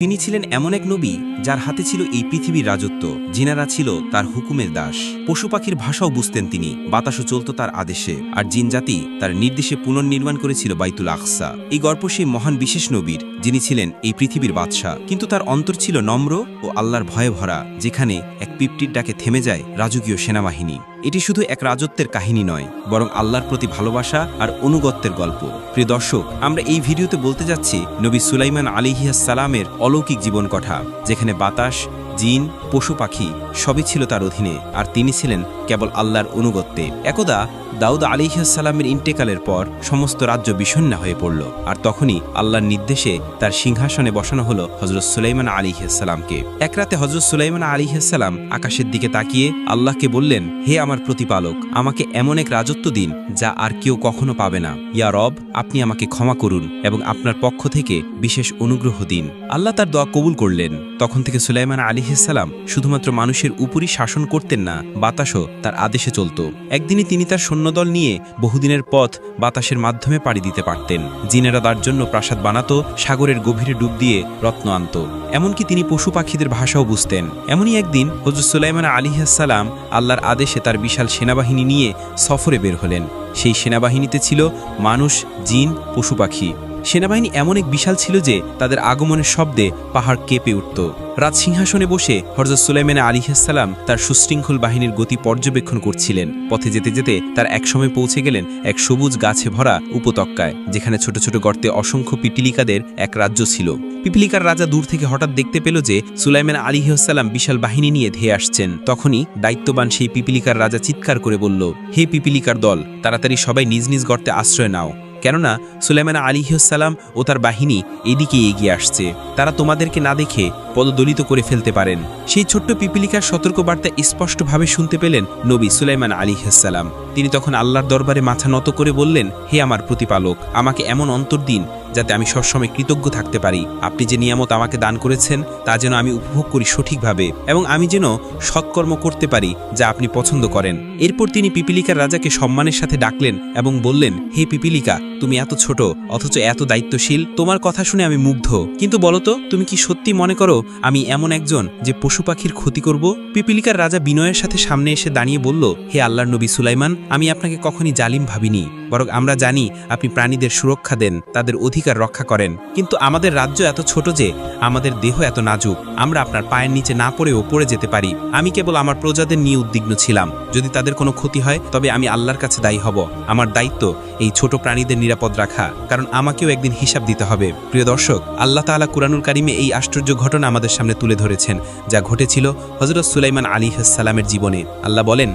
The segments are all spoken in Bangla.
তিনি ছিলেন এমন এক নবী যার হাতে ছিল এই পৃথিবীর রাজত্ব, জিনারা ছিল তার হুকুমের দাস। পশু পাখির ভাষাও বুঝতেন তিনি, বাতাসও চলত তার আদেশে, আর জিন জাতি তার নির্দেশে পুনর্নির্মাণ করেছিল বাইতুল আকসা। এই গল্প সেই মহান বিশেষ নবীর, যিনি ছিলেন এই পৃথিবীর বাদশাহ, কিন্তু তার অন্তর ছিল নম্র ও আল্লাহর ভয়ে ভরা, যেখানে এক পিপটির ডাকে থেমে যায় রাজকীয় সেনাবাহিনী। এটি শুধু এক রাজত্বের কাহিনী নয়, বরং আল্লাহর প্রতি ভালোবাসা আর অনুগত্যের গল্প। প্রিয় দর্শক, আমরা এই ভিডিওতে বলতে যাচ্ছি নবী সুলাইমান আলাইহিস সালামের অলৌকিক জীবন কথা, যেখানে বাতাস, জিন, পশু পাখি সবই ছিল তার অধীনে, আর তিনি ছিলেন কেবল আল্লাহর অনুগত্যে। একদা দাউদ আলাইহিস সালামের ইন্তেকালের পর সমস্ত রাজ্য বিষণ্ণ হয়ে পড়ল, আর তখনই আল্লাহর নির্দেশে তার সিংহাসনে বসানো হলো হযরত সুলাইমান আলাইহিস সালামকে। এক রাতে হযরত সুলাইমান আলাইহিস সালাম আকাশের দিকে তাকিয়ে আল্লাহকে বললেন, হে আমার প্রতিপালক, আমাকে এমন এক রাজত্ব দিন যা আর কেউ কখনো পাবে না। ইয়া রব, আপনি আমাকে ক্ষমা করুন এবং আপনার পক্ষ থেকে বিশেষ অনুগ্রহ দিন। আল্লাহ তার দোয়া কবুল করলেন। তখন থেকে সুলাইমান আলাইহিস সালাম শুধুমাত্র মানুষের উপরই শাসন করতেন না, বাতাসও তার আদেশে চলত। একদিনই তিনি তার সৈন্যদল নিয়ে বহুদিনের পথ বাতাসের মাধ্যমে পাড়ি দিতে পারতেন। জিনেরা তার জন্য প্রাসাদ বানাতো, সাগরের গভীরে ডুব দিয়ে রত্ন আনত, এমনকি তিনি পশু পাখিদের ভাষাও বুঝতেন। এমনই একদিন হযরত সুলাইমান আলাইহিস সালাম আল্লাহর আদেশে তার বিশাল সেনাবাহিনী নিয়ে সফরে বের হলেন। সেই সেনাবাহিনীতে ছিল মানুষ, জিন, পশু পাখি। সেনাবাহিনী এমন এক বিশাল ছিল যে তাদের আগমনের শব্দে পাহাড় কেঁপে উঠত। রাজ সিংহাসনে বসে হযরত সুলাইমান আলাইহিস সালাম তার সুশৃঙ্খল বাহিনীর গতি পর্যবেক্ষণ করছিলেন। পথে যেতে যেতে তার একসময় পৌঁছে গেলেন এক সবুজ গাছে ভরা উপত্যকায়, যেখানে ছোট ছোট গর্তে অসংখ্য পিপিলিকাদের এক রাজ্য ছিল। পিপিলিকার রাজা দূর থেকে হঠাৎ দেখতে পেল যে সুলাইমান আলাইহিস সালাম বিশাল বাহিনী নিয়ে ধেয়ে আসছেন। তখনই দায়িত্ববান সেই পিপিলিকার রাজা চিৎকার করে বলল, হে পিপিলিকার দল, তাড়াতাড়ি সবাই নিজ নিজ গর্তে আশ্রয় নাও, কেননা সুলাইমান আলাইহিস সালাম ও তার বাহিনী এদিকে এগিয়ে আসছে। তারা তোমাদেরকে না দেখে পদদলিত করে ফেলতে পারেন। সেই ছোট্ট পিপিলিকার সতর্কবার্তা স্পষ্টভাবে শুনতে পেলেন নবী সুলাইমান আলাইহিস সালাম। তিনি তখন আল্লাহর দরবারে মাথা নত করে বললেন, হে আমার প্রতিপালক, আমাকে এমন অন্তর দিন যাতে আমি সবসময় কৃতজ্ঞ থাকতে পারি। আপনি যে নিয়ামত আমাকে দান করেছেন তা যেন আমি উপভোগ করি সঠিকভাবে, এবং আমি যেন সৎকর্ম করতে পারি যা আপনি পছন্দ করেন। এরপর তিনি পিপিলিকার রাজাকে সম্মানের সাথে ডাকলেন এবং বললেন, হে পিপিলিকা, তুমি এত ছোট অথচ এত দায়িত্বশীল, তোমার কথা শুনে আমি মুগ্ধ। কিন্তু বলতো, তুমি কি সত্যি মনে করো আমি এমন একজন যে পশু পাখির ক্ষতি করব? পিপিলিকার রাজা বিনয়ের সাথে সামনে এসে দাঁড়িয়ে বলল, হে আল্লাহর নবী সুলাইমান, আমি আপনাকে কখনই জালিম ভাবিনি, বরং আমরা জানি আপনি প্রাণীদের সুরক্ষা দেন, তাদের অধিকার রক্ষা করেন। কিন্তু আমাদের রাজ্য এত ছোট যে আমাদের দেহ এত নাজুক, আমরা আপনার পায়ের নিচে না পড়েও পড়ে যেতে পারি। আমি কেবল আমার প্রজাদের নিয়ে উদ্বিগ্ন ছিলাম। যদি তাদের কোনো ক্ষতি হয় তবে আমি আল্লাহর কাছে দায়ী হব। আমার দায়িত্ব এই ছোট প্রাণীদের নিরাপদ রাখা, কারণ আমাকেও একদিন হিসাব দিতে হবে। প্রিয় দর্শক, আল্লাহ তাআলা কুরআনুল কারিমে এই আশ্চর্য ঘটনা আমাদের সামনে তুলে ধরেছেন, যা ঘটেছিল হযরত সুলাইমান আলাইহিস সালামের জীবনে। আল্লাহ বলেন,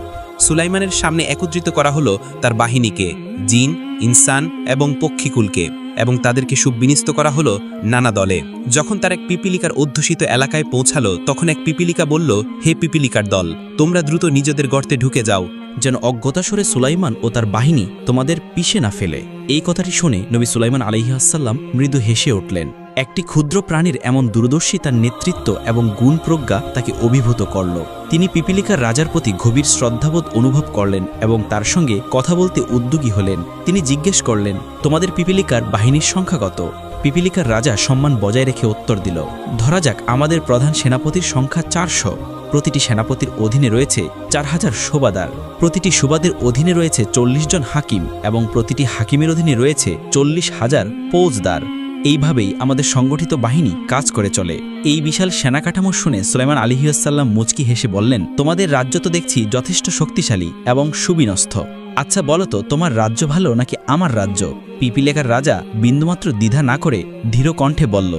সুলাইমানের সামনে একত্রিত করা হলো তার বাহিনীকে, জিন, ইনসান এবং পক্ষীকুলকে, এবং তাদেরকে সুবিন্যস্ত করা হলো নানা দলে। যখন তার এক পিপিলিকার অধ্যুষিত এলাকায় পৌঁছালো, তখন এক পিপিলিকা বলল, হে পিপিলিকার দল, তোমরা দ্রুত নিজেদের গর্তে ঢুকে যাও, যেন অজ্ঞতাস্বরে সুলাইমান ও তার বাহিনী তোমাদের পিষে না ফেলে। এই কথাটি শুনে নবী সুলাইমান আলাইহিস সালাম মৃদু হেসে উঠলেন। একটি ক্ষুদ্র প্রাণীর এমন দূরদর্শী তার নেতৃত্ব এবং গুণ প্রজ্ঞা তাকে অভিভূত করল। তিনি পিপিলিকার রাজার প্রতি গভীর শ্রদ্ধাবোধ অনুভব করলেন এবং তার সঙ্গে কথা বলতে উদ্যোগী হলেন। তিনি জিজ্ঞেস করলেন, তোমাদের পিপিলিকার বাহিনীর সংখ্যা কত? পিপিলিকার রাজা সম্মান বজায় রেখে উত্তর দিল, ধরা যাক আমাদের প্রধান সেনাপতির সংখ্যা 400। প্রতিটি সেনাপতির অধীনে রয়েছে 4000 সুবাদার, প্রতিটি সুবাদের অধীনে রয়েছে 40 জন হাকিম, এবং প্রতিটি হাকিমের অধীনে রয়েছে 40,000 ফৌজদার। এইভাবেই আমাদের সংগঠিত বাহিনী কাজ করে চলে। এই বিশাল সেনা কাঠামো শুনে সুলাইমান আলাইহিস সালাম মুচকি হেসে বললেন, তোমাদের রাজ্য তো দেখছি যথেষ্ট শক্তিশালী এবং সুবিন্যস্ত। আচ্ছা বলো তো, তোমার রাজ্য ভালো নাকি আমার রাজ্য? পিপিলিকার রাজা বিন্দুমাত্র দ্বিধা না করে ধীর কণ্ঠে বলল,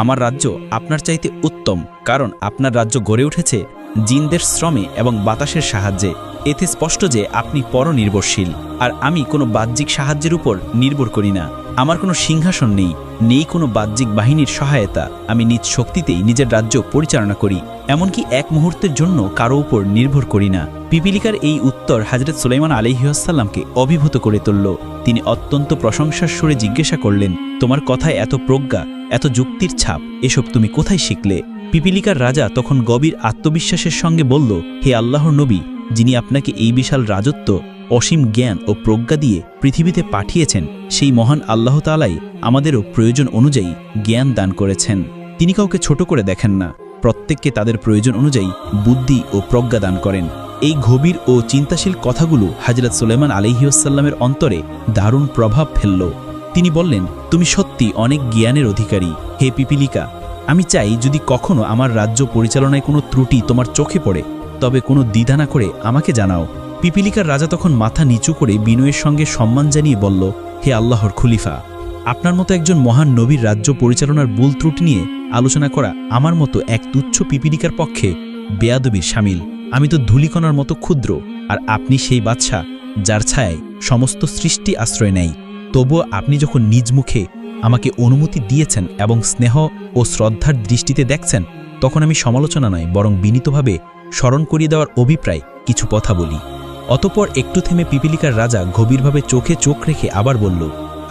আমার রাজ্য আপনার চাইতে উত্তম, কারণ আপনার রাজ্য গড়ে উঠেছে জিনদের শ্রমে এবং বাতাসের সাহায্যে। এতে স্পষ্ট যে আপনি পরনির্ভরশীল, আর আমি কোনো বাহ্যিক সাহায্যের উপর নির্ভর করি না। আমার কোনো সিংহাসন নেই কোনো বাহ্যিক বাহিনীর সহায়তা। আমি নিজ শক্তিতেই নিজের রাজ্য পরিচালনা করি, এমনকি এক মুহূর্তের জন্য কারো উপর নির্ভর করি না। পিপিলিকার এই উত্তর হযরত সুলাইমান আলাইহিস সালামকে অভিভূত করে তুলল। তিনি অত্যন্ত প্রশংসার সুরে জিজ্ঞাসা করলেন, তোমার কথায় এত প্রজ্ঞা, এত যুক্তির ছাপ, এসব তুমি কোথায় শিখলে? পিপিলিকার রাজা তখন গভীর আত্মবিশ্বাসের সঙ্গে বলল, হে আল্লাহর নবী, যিনি আপনাকে এই বিশাল রাজত্ব, অসীম জ্ঞান ও প্রজ্ঞা দিয়ে পৃথিবীতে পাঠিয়েছেন, সেই মহান আল্লাহ তাআলাই আমাদেরও প্রয়োজন অনুযায়ী জ্ঞান দান করেছেন। তিনি কাউকে ছোট করে দেখেন না, প্রত্যেককে তাদের প্রয়োজন অনুযায়ী বুদ্ধি ও প্রজ্ঞা দান করেন। এই গভীর ও চিন্তাশীল কথাগুলো হযরত সুলাইমান আলাইহিসসালামের অন্তরে দারুণ প্রভাব ফেলল। তিনি বললেন, তুমি সত্যি অনেক জ্ঞানের অধিকারী হে পিপিলিকা। আমি চাই যদি কখনো আমার রাজ্য পরিচালনায় কোনো ত্রুটি তোমার চোখে পড়ে তবে কোনো দ্বিধা না করে আমাকে জানাও। পিপিলিকার রাজা তখন মাথা নিচু করে বিনয়ের সঙ্গে সম্মান জানিয়ে বলল, হে আল্লাহর খলিফা, আপনার মতো একজন মহান নবীর রাজ্য পরিচালনার ভুল ত্রুটি নিয়ে আলোচনা করা আমার মতো এক তুচ্ছ পিপিলিকার পক্ষে বেয়াদবির শামিল। আমি তো ধূলিকণার মতো ক্ষুদ্র, আর আপনি সেই বাদশাহ যার ছায়ায় সমস্ত সৃষ্টি আশ্রয় নেয়। তবুও আপনি যখন নিজ মুখে আমাকে অনুমতি দিয়েছেন এবং স্নেহ ও শ্রদ্ধার দৃষ্টিতে দেখছেন, তখন আমি সমালোচনা নয় বরং বিনীতভাবে স্মরণ করিয়ে দেওয়ার অভিপ্রায় কিছু কথা বলি। অতঃপর একটু থেমে পিপিলিকার রাজা গভীরভাবে চোখে চোখ রেখে আবার বলল,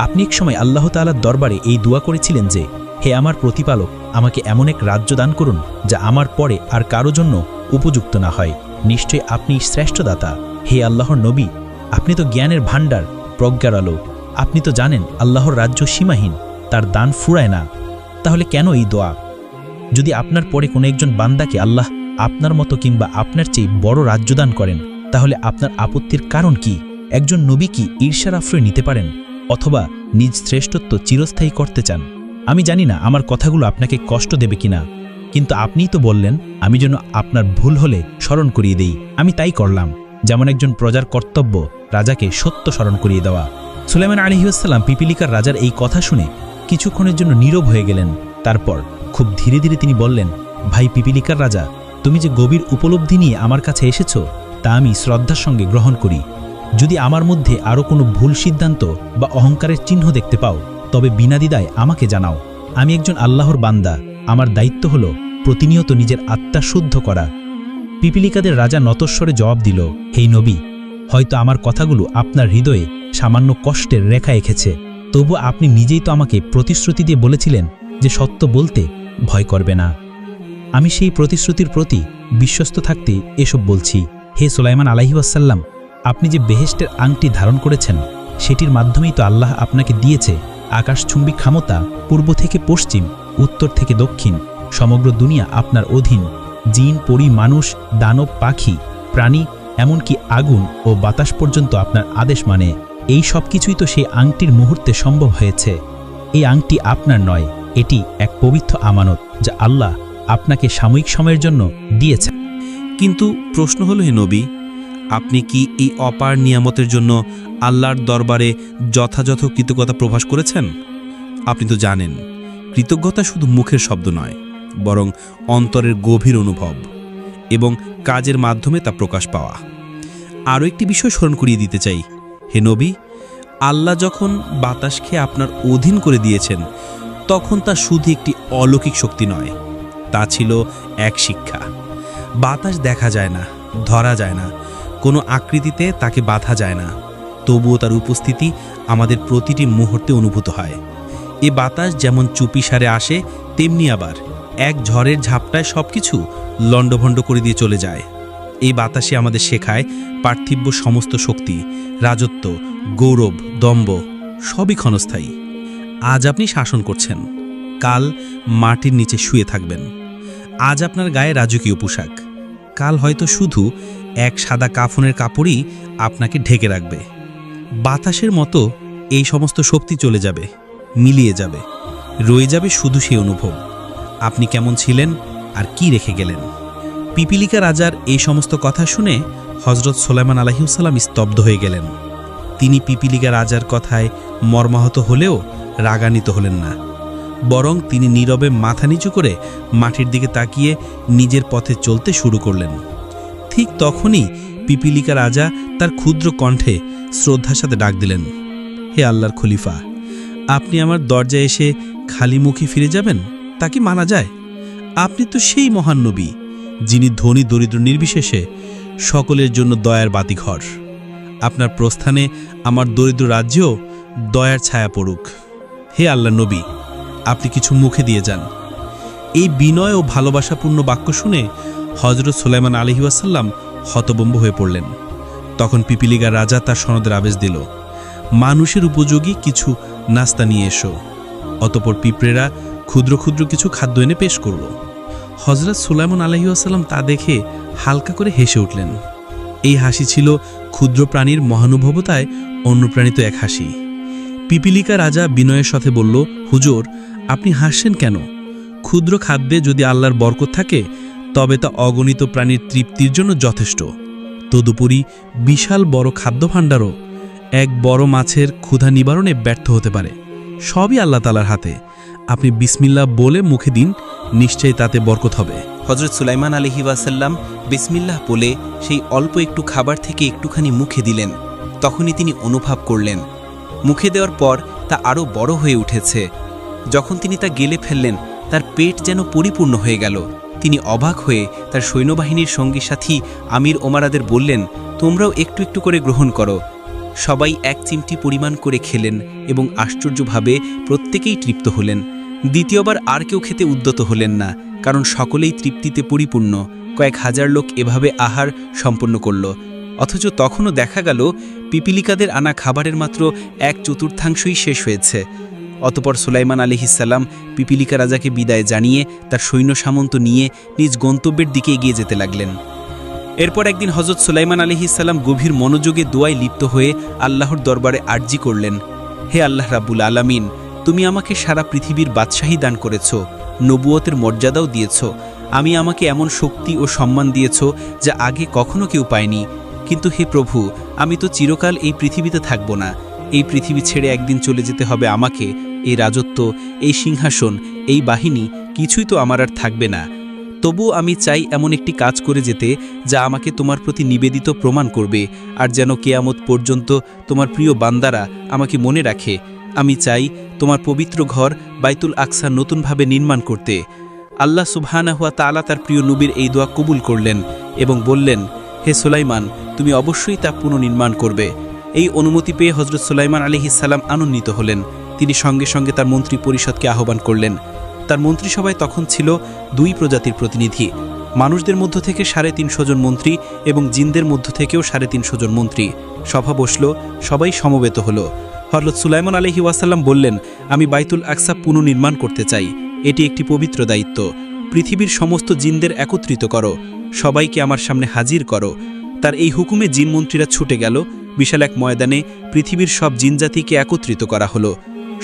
আপনি এক সময় আল্লাহ তাআলার দরবারে এই দোয়া করেছিলেন যে, হে আমার প্রতিপালক, আমাকে এমন এক রাজ্য দান করুন যা আমার পরে আর কারো জন্য উপযুক্ত না হয়। নিশ্চয় আপনি শ্রেষ্ঠ দাতা। হে আল্লাহর নবী, আপনি তো জ্ঞানের ভাণ্ডার, প্রজ্ঞার আলো। আপনি তো জানেন আল্লাহর রাজ্য সীমাহীন, তার দান ফুরায় না। তাহলে কেন এই দোয়া? যদি আপনার পরে কোনো একজন বান্দাকে আল্লাহ আপনার মতো কিংবা আপনার চেয়ে বড় রাজ্য দান করেন, তাহলে আপনার আপত্তির কারণ কি? একজন নবী কি ঈর্ষার আশ্রয় নিতে পারেন, অথবা নিজ শ্রেষ্ঠত্ব চিরস্থায়ী করতে চান? আমি জানি না আমার কথাগুলো আপনাকে কষ্ট দেবে কিনা, কিন্তু আপনিই তো বললেন আমি যেন আপনার ভুল হলে স্মরণ করিয়ে দেই। আমি তাই করলাম, যেমন একজন প্রজার কর্তব্য রাজাকে সত্য স্মরণ করিয়ে দেওয়া। সুলাইমান আলাইহিসসালাম পিপিলিকার রাজার এই কথা শুনে কিছুক্ষণের জন্য নীরব হয়ে গেলেন। তারপর খুব ধীরে ধীরে তিনি বললেন, ভাই পিপিলিকার রাজা, তুমি যে গভীর উপলব্ধি নিয়ে আমার কাছে এসেছ তা আমি শ্রদ্ধার সঙ্গে গ্রহণ করি। যদি আমার মধ্যে আরও কোনো ভুল সিদ্ধান্ত বা অহংকারের চিহ্ন দেখতে পাও, তবে বিনা দ্বিধায় আমাকে জানাও। আমি একজন আল্লাহর বান্দা, আমার দায়িত্ব হল প্রতিনিয়ত নিজের আত্মা শুদ্ধ করা। পিপিলিকাদের রাজা নতস্বরে জবাব দিল, হে নবী, হয়তো আমার কথাগুলো আপনার হৃদয়ে সামান্য কষ্টের রেখা এঁকেছে, তবু আপনি নিজেই তো আমাকে প্রতিশ্রুতি দিয়ে বলেছিলেন যে সত্য বলতে ভয় করবে না। আমি সেই প্রতিশ্রুতির প্রতি বিশ্বস্ত থাকতে এসব বলছি। হে সুলাইমান আলাইহিসসালাম, আপনি যে বেহেশতের আংটি ধারণ করেছেন, সেটির মাধ্যমেই তো আল্লাহ আপনাকে দিয়েছে আকাশচুম্বী ক্ষমতা। পূর্ব থেকে পশ্চিম, উত্তর থেকে দক্ষিণ সমগ্র দুনিয়া আপনার অধীন। জিন, পরী, মানুষ, দানব, পাখি, প্রাণী, এমনকি আগুন ও বাতাস পর্যন্ত আপনার আদেশ মানে। এই সব কিছুই তো সেই আংটির মুহূর্তে সম্ভব হয়েছে। এই আংটি আপনার নয়, এটি এক পবিত্র আমানত যা আল্লাহ আপনাকে সাময়িক সময়ের জন্য দিয়েছেন। কিন্তু প্রশ্ন হলো, হে নবী, আপনি কি এই অপার নিয়ামতের জন্য আল্লাহর দরবারে যথাযথ কৃতজ্ঞতা প্রকাশ করেছেন? আপনি তো জানেন, কৃতজ্ঞতা শুধু মুখের শব্দ নয়, বরং অন্তরের গভীর অনুভব এবং কাজের মাধ্যমে তা প্রকাশ পাওয়া। আরও একটি বিষয় স্মরণ করিয়ে দিতে চাই, হে নবী, আল্লাহ যখন বাতাসকে আপনার অধীন করে দিয়েছেন, তখন তা শুধু একটি অলৌকিক শক্তি নয়, তা ছিল এক শিক্ষা। বাতাস দেখা যায় না, ধরা যায় না, কোনো আকৃতিতে তাকে বাঁধা যায় না, তবুও তার উপস্থিতি আমাদের প্রতিটি মুহূর্তে অনুভূত হয়। এ বাতাস যেমন চুপিসারে আসে, তেমনি আবার এক ঝড়ের ঝাপটায় সব কিছু লণ্ডভণ্ড করে দিয়ে চলে যায়। এই বাতাসে আমাদের শেখায় পার্থিব্য সমস্ত শক্তি, রাজত্ব, গৌরব, দম্ভ সবই ক্ষণস্থায়ী। আজ আপনি শাসন করছেন, কাল মাটির নিচে শুয়ে থাকবেন। আজ আপনার গায়ে রাজকীয় পোশাক, কাল হয়তো শুধু এক সাদা কাফনের কাপড়ই আপনাকে ঢেকে রাখবে। বাতাসের মতো এই সমস্ত শক্তি চলে যাবে, মিলিয়ে যাবে, রয়ে যাবে শুধু সেই অনুভব আপনি কেমন ছিলেন আর কি রেখে গেলেন। পিপিলিকা রাজার এই সমস্ত কথা শুনে হযরত সুলাইমান আলাইহিসসালাম স্তব্ধ হয়ে গেলেন। তিনি পিপিলিকা রাজার কথায় মর্মাহত হলেও রাগান্বিত হলেন না, বরং তিনি নীরবে মাথা নিচু করে মাটির দিকে তাকিয়ে নিজের পথে চলতে শুরু করলেন। ঠিক তখনই পিপিলিকা রাজা তার ক্ষুদ্র কণ্ঠে শ্রদ্ধার সাথে ডাক দিলেন, হে আল্লাহর খলিফা, আপনি আমার দরজায় এসে খালি মুখে ফিরে যাবেন তা কি মানা যায়? আপনি তো সেই মহান নবী, যিনি ধনী দরিদ্র নির্বিশেষে সকলের জন্য দয়ার বাতিঘর। আপনার প্রস্থানে আমার দরিদ্র রাজ্যেও দয়ার ছায়া পড়ুক। হে আল্লাহ নবী, আপনি কিছু মুখে দিয়ে যান। এই বিনয় ও ভালোবাসাপূর্ণ বাক্য শুনে হযরত সুলাইমান আলাইহিসসালাম হতভম্ব হয়ে পড়লেন। তখন পিপিলিকার রাজা তার সনদের আদেশ দিল, মানুষের উপযোগী কিছু নাস্তা নিয়ে এসো। অতঃপর পিঁপড়েরা ক্ষুদ্র ক্ষুদ্র কিছু খাদ্য এনে পেশ করল। হজরত সুলাইমান আলাইহিসসালাম তা দেখে হালকা করে হেসে উঠলেন। এই হাসি ছিল ক্ষুদ্র প্রাণীর মহানুভবতায় অনুপ্রাণিত এক হাসি। পিপিলিকা রাজা বিনয়ের সাথে বলল, হুজুর, আপনি হাসছেন কেন? ক্ষুদ্র খাদ্যে যদি আল্লাহর বরকত থাকে তবে তা অগণিত প্রাণীর তৃপ্তির জন্য যথেষ্ট। তদুপরি বিশাল বড় খাদ্য ভাণ্ডারও এক বড় মাছের ক্ষুধা নিবারণে ব্যর্থ হতে পারে। সবই আল্লাহ তাআলার হাতে। আপনি বিসমিল্লাহ বলে মুখে দিন, নিশ্চয়ই তাতে বরকত হবে। হজরত সুলাইমান আলাইহি ওয়াসাল্লাম বিসমিল্লাহ বলে সেই অল্প একটু খাবার থেকে একটুখানি মুখে দিলেন। তখনই তিনি অনুভব করলেন মুখে দেওয়ার পর তা আরও বড় হয়ে উঠেছে। যখন তিনি তা গেলে ফেললেন তার পেট যেন পরিপূর্ণ হয়ে গেল। তিনি অবাক হয়ে তার সৈন্যবাহিনীর সঙ্গী সাথী আমির ওমারাদের বললেন, তোমরাও একটু একটু করে গ্রহণ করো। সবাই এক চিমটি পরিমাণ করে খেলেন এবং আশ্চর্যভাবে প্রত্যেকেই তৃপ্ত হলেন। দ্বিতীয়বার আর কেউ খেতে উদ্যত হলেন না, কারণ সকলেই তৃপ্তিতে পরিপূর্ণ। কয়েক হাজার লোক এভাবে আহার সম্পন্ন করল। অথচ তখনও দেখা গেল পিপিলিকাদের আনা খাবারের মাত্র 1/4 শেষ হয়েছে। অতপর সুলাইমান আলাইহিসসালাম পিপিলিকা রাজাকে বিদায় জানিয়ে তার সৈন্য সামন্ত নিয়ে নিজ গন্তব্যের দিকে এগিয়ে যেতে লাগলেন। এরপর একদিন হজরত সুলাইমান আলাইহিসসালাম গভীর মনোযোগে দোয়ায় লিপ্ত হয়ে আল্লাহর দরবারে আরজি করলেন, হে আল্লাহ রাব্বুল আলামিন, তুমি আমাকে সারা পৃথিবীর বাদশাহী দান করেছ, নবুয়তের মর্যাদাও দিয়েছ। আমাকে এমন শক্তি ও সম্মান দিয়েছ যা আগে কখনো কেউ পায়নি। কিন্তু হে প্রভু, আমি তো চিরকাল এই পৃথিবীতে থাকব না। এই পৃথিবী ছেড়ে একদিন চলে যেতে হবে আমাকে। এই রাজত্ব, এই সিংহাসন, এই বাহিনী কিছুই তো আমার আর থাকবে না। তবুও আমি চাই এমন একটি কাজ করে যেতে যা আমাকে তোমার প্রতি নিবেদিত প্রমাণ করবে, আর যেন কেয়ামত পর্যন্ত তোমার প্রিয় বান্দারা আমাকে মনে রাখে। আমি চাই তোমার পবিত্র ঘর বাইতুল আকসা নতুনভাবে নির্মাণ করতে। আল্লাহ সুবহানাহু ওয়া তাআলা তার প্রিয় নবীর এই দোয়া কবুল করলেন এবং বললেন, হে সুলাইমান, তুমি অবশ্যই তা পুনর্নির্মাণ করবে। এই অনুমতি পেয়ে হজরত সুলাইমান আলাইহিসসালাম আনন্দিত হলেন। তিনি সঙ্গে সঙ্গে তার মন্ত্রী পরিষদকে আহ্বান করলেন। তার মন্ত্রিসভায় তখন ছিল 2 প্রজাতির প্রতিনিধি। মানুষদের মধ্য থেকে 350 জন মন্ত্রী এবং জিনদের মধ্য থেকেও 350 জন মন্ত্রী। সভা বসল, সবাই সমবেত হল। হযরত সুলাইমান আলাইহি ওয়াসাল্লাম বললেন, আমি বাইতুল আকসা পুনর্নির্মাণ করতে চাই। এটি একটি পবিত্র দায়িত্ব। পৃথিবীর সমস্ত জিনদের একত্রিত করো, সবাইকে আমার সামনে হাজির করো। তার এই হুকুমে জিন মন্ত্রীরা ছুটে গেল। বিশাল এক ময়দানে পৃথিবীর সব জিনজাতিকে একত্রিত করা হলো।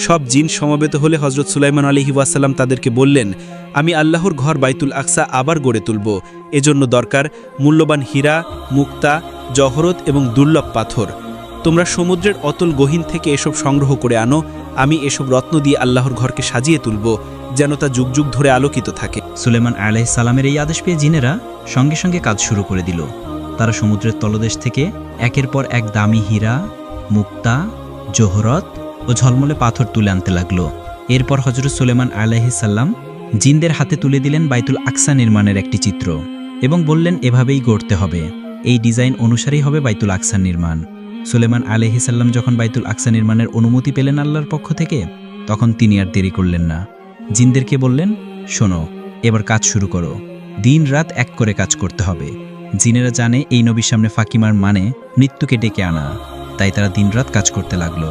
সব জিন সমবেত হলে হজরত সুলাইমান আলাইহি ওয়াসাল্লাম তাদেরকে বললেন, আমি আল্লাহর ঘর বাইতুল আকসা আবার গড়ে তুলব। এজন্য দরকার মূল্যবান হীরা, মুক্তা, জহরত এবং দুর্লভ পাথর। তোমরা সমুদ্রের অতল গহীন থেকে এসব সংগ্রহ করে আনো। আমি এসব রত্ন দিয়ে আল্লাহর ঘরকে সাজিয়ে তুলব, যেন তা যুগ যুগ ধরে আলোকিত থাকে। সুলাইমান আলাইহিসসালামের এই আদেশ পেয়ে জিনেরা সঙ্গে সঙ্গে কাজ শুরু করে দিল। তারা সমুদ্রের তলদেশ থেকে একের পর এক দামি হীরা, মুক্তা, জোহরত ও ঝলমলে পাথর তুলে আনতে লাগল। এরপর হযরত সুলাইমান আলাইহিসসালাম জিনদের হাতে তুলে দিলেন বাইতুল আকসা নির্মাণের একটি চিত্র এবং বললেন, এভাবেই গড়তে হবে। এই ডিজাইন অনুসারেই হবে বাইতুল আকসা নির্মাণ। সুলাইমান আলাইহিসসালাম যখন বাইতুল আকসা নির্মাণের অনুমতি পেলেন আল্লাহর পক্ষ থেকে, তখন তিনি আর দেরি করলেন না। জিনদেরকে বললেন, শোনো, এবার কাজ শুরু করো। দিন রাত এক করে কাজ করতে হবে। জিনেরা জানে এই নবীর সামনে ফাকিমার মানে মৃত্যুকে ডেকে আনা, তাই তারা দিনরাত কাজ করতে লাগলো।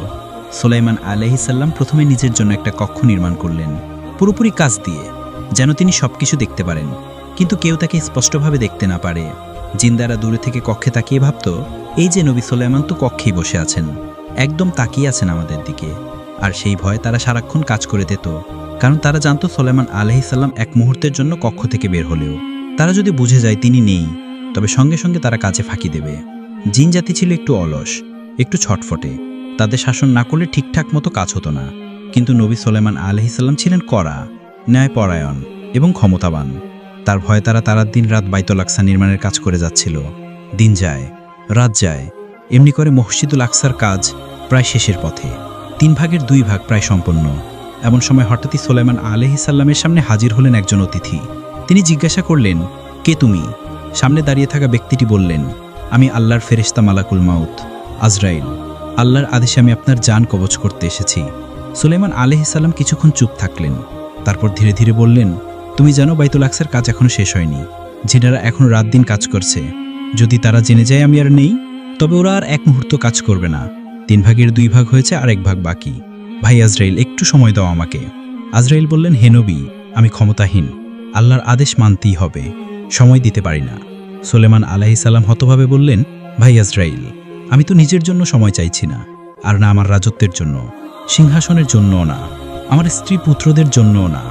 সুলাইমান আলাইহিসসালাম প্রথমে নিজের জন্য একটা কক্ষ নির্মাণ করলেন, পুরোপুরি কাজ দিয়ে, যেন তিনি সবকিছু দেখতে পারেন, কিন্তু কেউ তাকে স্পষ্টভাবে দেখতে না পারে। জিন্দারা দূরে থেকে কক্ষে তাকিয়ে ভাবত, এই যে নবী সুলাইমান তো কক্ষেই বসে আছেন, একদম তাকিয়ে আছেন আমাদের দিকে। আর সেই ভয় তারা সারাক্ষণ কাজ করে দিত, কারণ তারা জানত সুলাইমান আলাইহিসসালাম এক মুহূর্তের জন্য কক্ষ থেকে বের হলেও তারা যদি বুঝে যায় তিনি নেই, তবে সঙ্গে সঙ্গে তারা কাজে ফাঁকি দেবে। জিন জাতি ছিল একটু অলস, একটু ছটফটে। তাদের শাসন না করলে ঠিকঠাক মতো কাজ হতো না। কিন্তু নবী সুলাইমান আলাইহিসসালাম ছিলেন কড়া, ন্যায়পরায়ণ এবং ক্ষমতাবান। তার ভয়ে তারা দিন রাত বাইতুল আকসা নির্মাণের কাজ করে যাচ্ছিল। দিন যায়, রাত যায়, এমনি করে মসজিদুল আকসার কাজ প্রায় শেষের পথে। 3 ভাগের 2 ভাগ প্রায় সম্পন্ন। এমন সময় হঠাৎই সুলাইমান আলাইহিসসালামের সামনে হাজির হলেন একজন অতিথি। তিনি জিজ্ঞাসা করলেন, কে তুমি? সামনে দাঁড়িয়ে থাকা ব্যক্তিটি বললেন, আমি আল্লাহর ফেরেশতা মালাকুল মাউত, আজরাইল। আল্লাহর আদেশে আমি আপনার জান কবজ করতে এসেছি। সুলাইমান আলাইহিসসালাম কিছুক্ষণ চুপ থাকলেন, তারপর ধীরে ধীরে বললেন, তুমি জানো বাইতুল আকসার কাজ এখনো শেষ হয়নি। জিনেরা এখনো রাত দিন কাজ করছে। যদি তারা জেনে যায় আমি আর নেই, তবে ওরা আর এক মুহূর্ত কাজ করবে না। 3 ভাগের 2 ভাগ হয়েছে, আর 1 ভাগ বাকি। ভাই আজরাইল, একটু সময় দাও আমাকে। আজরাইল বললেন, হে নবী, আমি ক্ষমতাহীন, আল্লাহর আদেশ মানতেই হবে, সময় দিতে পারি না। সুলাইমান আলাইহিস সালাম হতভাবে বললেন, ভাই আজরাইল, আমি তো নিজের জন্য সময় চাইছি না, আর না আমার রাজত্বের জন্য, সিংহাসনের জন্যও না, আমার স্ত্রী পুত্রদের জন্যও না।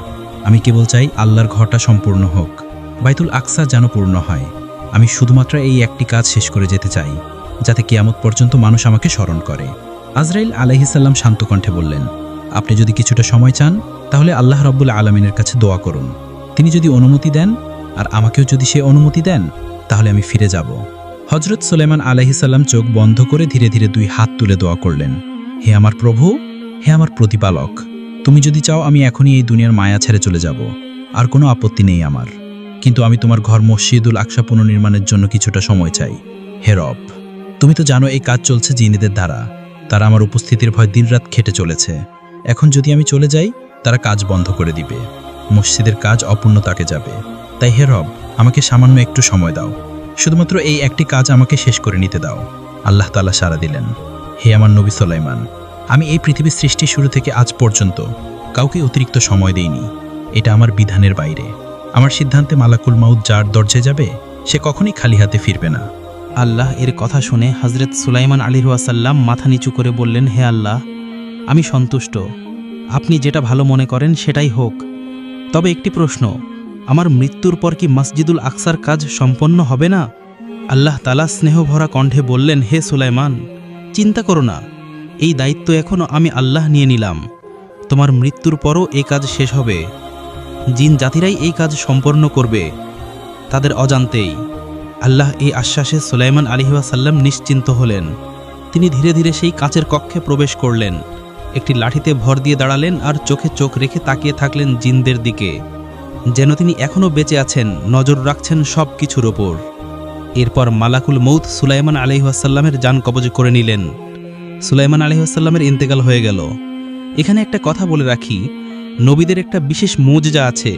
আমি কেবল চাই আল্লাহর ঘরটা সম্পূর্ণ হোক, বাইতুল আকসা যেন পূর্ণ হয়। আমি শুধুমাত্র এই একটি কাজ শেষ করে যেতে চাই, যাতে কিয়ামত পর্যন্ত মানুষ আমাকে স্মরণ করে। আজরাইল আলাইহিস সালাম শান্ত কণ্ঠে বললেন, আপনি যদি কিছুটা সময় চান তাহলে আল্লাহ রাব্বুল আলামিনের কাছে দোয়া করুন। তিনি যদি অনুমতি দেন, আর আমাকেও যদি সে অনুমতি দেন, তাহলে আমি ফিরে যাব। হযরত সুলাইমান আলাইহিস সালাম চোখ বন্ধ করে ধীরে ধীরে 2 হাত তুলে দোয়া করলেন, হে আমার প্রভু, হে আমার প্রতিপালক, তুমি যদি চাও আমি এখনই এই দুনিয়ার মায়া ছেড়ে চলে যাব, আর কোনো আপত্তি নেই আমার। কিন্তু আমি তোমার ঘর মসজিদুল আকসা পুনর্নির্মাণের জন্য কিছুটা সময় চাই। হে রব, তুমি তো জানো এই কাজ চলছে জিনেদের দ্বারা, তারা আমার উপস্থিতির ভয় দিনরাত খেটে চলেছে। এখন যদি আমি চলে যাই, তারা কাজ বন্ধ করে দিবে, মসজিদের কাজ অপূর্ণ থাকে যাবে। তাই হে রব, আমাকে সামান্য একটু সময় দাও, শুধুমাত্র এই একটি কাজ আমাকে শেষ করে নিতে দাও। আল্লাহ তাআলা সাড়া দিলেন, হে আমার নবী সুলাইমান, আমি এই পৃথিবীর সৃষ্টি শুরু থেকে আজ পর্যন্ত কাউকে অতিরিক্ত সময় দেইনি। এটা আমার বিধানের বাইরে। আমার সিদ্ধান্তে মালাকুল মাউত যার দরজায় যাবে, সে কখনোই খালি হাতে ফিরবে না। আল্লাহ এর কথা শুনে হযরত সুলাইমান আলাইহিসসালাম মাথা নিচু করে বললেন, হে আল্লাহ, আমি সন্তুষ্ট, আপনি যেটা ভালো মনে করেন সেটাই হোক। তবে একটি প্রশ্ন, আমার মৃত্যুর পর কি মসজিদুল আকসার কাজ সম্পন্ন হবে না? আল্লাহ তাআলা স্নেহভরা কণ্ঠে বললেন, হে সুলাইমান, চিন্তা করো না, এই দায়িত্ব এখনও আমি আল্লাহ নিয়ে নিলাম। তোমার মৃত্যুর পরও এই কাজ শেষ হবে। জিন জাতিরাই এই কাজ সম্পন্ন করবে, তাদের অজান্তেই। আল্লাহ এই আশ্বাসে সুলাইমান আলাইহিসসালাম নিশ্চিন্ত হলেন। তিনি ধীরে ধীরে সেই কাচের কক্ষে প্রবেশ করলেন, একটি লাঠিতে ভর দিয়ে দাঁড়ালেন আর চোখে চোখ রেখে তাকিয়ে থাকলেন জিনদের দিকে, যেন তিনি এখনও বেঁচে আছেন, নজর রাখছেন সব কিছুর ওপর। এরপর মালাকুল মউত সুলাইমান আলাইহিসসালামের জান কবজ করে নিলেন। সুলাইমান আলাইহিসসালামের ইন্তেকাল হয়ে গেল। এখানে একটা কথা বলে রাখি, নবীদের একটা বিশেষ মুজজা আছে,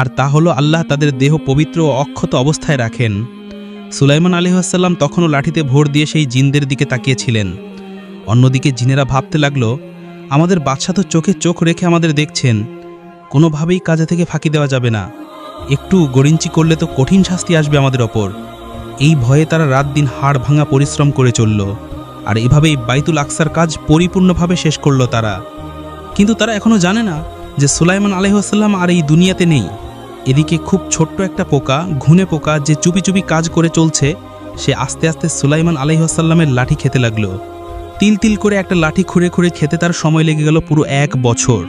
আর তা হলো আল্লাহ তাদের দেহ পবিত্র ও অক্ষত অবস্থায় রাখেন। সুলাইমান আলাইহিসসালাম তখনও লাঠিতে ভর দিয়ে সেই জিনদের দিকে তাকিয়েছিলেন। অন্যদিকে জিনেরা ভাবতে লাগলো, আমাদের বাদশা তো চোখে চোখ রেখে আমাদের দেখছেন, কোনোভাবেই কাজে থেকে ফাঁকি দেওয়া যাবে না, একটু গড়িঞ্চি করলে তো কঠিন শাস্তি আসবে আমাদের ওপর। এই ভয়ে তারা রাত দিন হাড় ভাঙা পরিশ্রম করে চলল, আর এভাবেই বাইতুল আকসার কাজ পরিপূর্ণভাবে শেষ করল তারা। কিন্তু তারা এখনও জানে না যে সুলাইমান আলাইহিসসালাম আর এই দুনিয়াতে নেই। এদিকে খুব ছোট্ট একটা পোকা, ঘুনে পোকা, যে চুপি চুপি কাজ করে চলছে, সে আস্তে আস্তে সুলাইমান আলাইহিসসালামের লাঠি খেতে লাগলো। তিল তিল করে একটা লাঠি খুঁড়ে খুঁড়ে খেতে তার সময় লেগে গেল পুরো 1 বছর।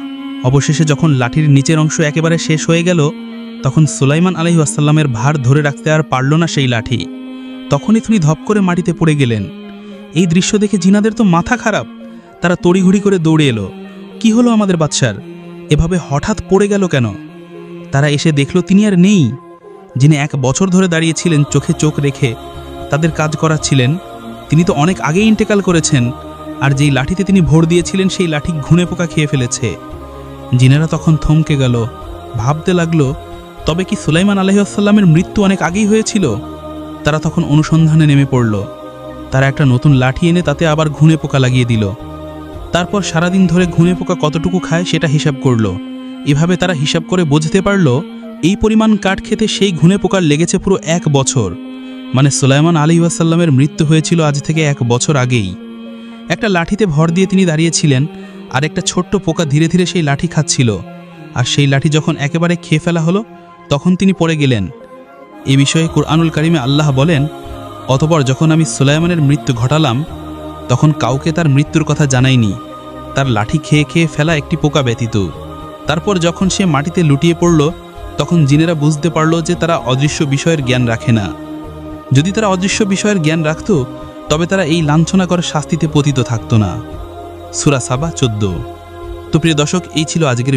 অবশেষে যখন লাঠির নিচের অংশ একেবারে শেষ হয়ে গেল, তখন সুলাইমান আলাইহিসসালামের ভার ধরে রাখতে আর পারল না সেই লাঠি। তখনই তিনি ধপ করে মাটিতে পড়ে গেলেন। এই দৃশ্য দেখে জিনাদের তো মাথা খারাপ। তারা তড়িঘড়ি করে দৌড়ে এলো, কি হলো আমাদের বাদশার, এভাবে হঠাৎ পড়ে গেল কেন? তারা এসে দেখল তিনি আর নেই। যিনি 1 বছর ধরে দাঁড়িয়েছিলেন চোখে চোখ রেখে তাদের কাজ করাচ্ছিলেন, তিনি তো অনেক আগেই ইন্তেকাল করেছেন, আর যেই লাঠিতে তিনি ভর দিয়েছিলেন সেই লাঠি ঘুনে পোকা খেয়ে ফেলেছে। জিনেরা তখন থমকে গেল, ভাবতে লাগলো, তবে কি সুলাইমান আলাইহিসসালামের মৃত্যু অনেক আগেই হয়েছিল? তারা তখন অনুসন্ধানে নেমে পড়ল। তারা একটা নতুন লাঠি এনে তাতে আবার ঘুনে পোকা লাগিয়ে দিল। তারপর সারাদিন ধরে ঘুনে পোকা কতটুকু খায় সেটা হিসাব করল। এভাবে তারা হিসাব করে বুঝতে পারল, এই পরিমাণ কাঠ খেতে সেই ঘুনে পোকার লেগেছে পুরো 1 বছর। মানে সুলাইমান আলাইহিসসালামের মৃত্যু হয়েছিল আজ থেকে 1 বছর আগেই। একটা লাঠিতে ভর দিয়ে তিনি দাঁড়িয়েছিলেন, আর একটা ছোট্ট পোকা ধীরে ধীরে সেই লাঠি খাচ্ছিল। আর সেই লাঠি যখন একেবারে খেয়ে ফেলা হলো, তখন তিনি পড়ে গেলেন। এ বিষয়ে কুরআনুল কারিমে আল্লাহ বলেন, অতঃপর যখন আমি সুলাইমানের মৃত্যু ঘটালাম, তখন কাউকে তার মৃত্যুর কথা জানাইনি, তার লাঠি খেয়ে খেয়ে ফেলা একটি পোকা ব্যতীত। তারপর যখন সে মাটিতে লুটিয়ে পড়ল, তখন জিনেরা বুঝতে পারল যে তারা অদৃশ্য বিষয়ের জ্ঞান রাখে না। যদি তারা অদৃশ্য বিষয়ের জ্ঞান রাখত, তবে তারা এই লাঞ্ছনাকর শাস্তিতে পতিত থাকত না। সূরা সাবা 14। তো প্রিয় দর্শক, এই ছিল আজকের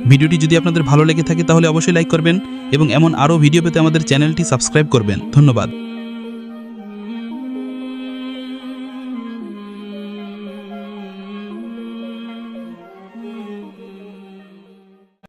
ভিডিওটি যদি আপনাদের ভালো লেগে থাকে তাহলে অবশ্যই লাইক করবেন, এবং এমন আরও ভিডিও পেতে আমাদের চ্যানেলটি সাবস্ক্রাইব করবেন। ধন্যবাদ।